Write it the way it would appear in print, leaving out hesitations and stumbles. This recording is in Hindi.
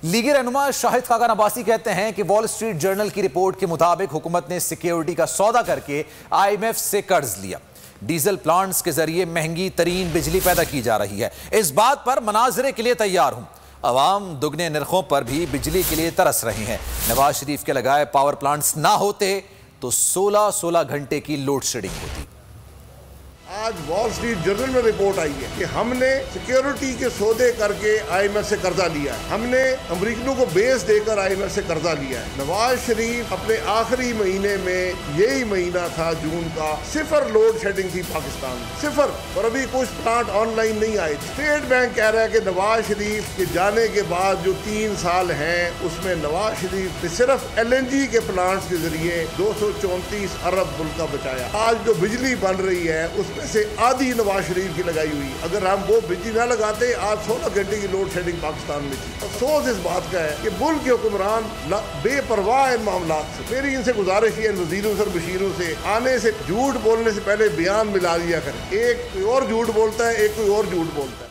लीगी रहनुमा शाहिद खाकान अब्बासी कहते हैं कि वॉल स्ट्रीट जर्नल की रिपोर्ट के मुताबिक हुकूमत ने सिक्योरिटी का सौदा करके IMF से कर्ज लिया। डीजल प्लांट्स के जरिए महंगी तरीन बिजली पैदा की जा रही है। इस बात पर मनाजरे के लिए तैयार हूं। अवाम दुगने नरखों पर भी बिजली के लिए तरस रहे हैं। नवाज शरीफ के लगाए पावर प्लांट्स ना होते तो 16-16 घंटे की लोड शेडिंग होती। आज वॉल स्ट्रीट जर्नल में रिपोर्ट आई है कि हमने सिक्योरिटी के सौदे करके IMF से कर्जा लिया है। हमने अमरीकनों को बेस देकर IMF से कर्जा लिया है। नवाज शरीफ अपने आखिरी महीने में, यही महीना था जून का, 0 लोड शेडिंग थी पाकिस्तान में, 0। और अभी कुछ प्लांट ऑनलाइन नहीं आए। स्टेट बैंक कह रहा है कि नवाज शरीफ के जाने के बाद जो 3 साल हैं उसमें नवाज शरीफ ने सिर्फ LNG के प्लांट्स के जरिए 234 अरब मुल्क बचाया। आज जो बिजली बन रही है उसमें से आधी नवाज शरीफ की लगाई हुई। अगर हम वो बिजली ना लगाते आज 16 घंटे की लोड शेडिंग पाकिस्तान में थी। अफसोस इस बात का है कि मुल्क के हुक्मरान बेपरवाह इन मामला से। मेरी इनसे गुजारिश है, इन वजीरों से, बशीरों से, आने से झूठ बोलने से पहले बयान मिला लिया करें। एक कोई और झूठ बोलता है, एक कोई और झूठ बोलता है।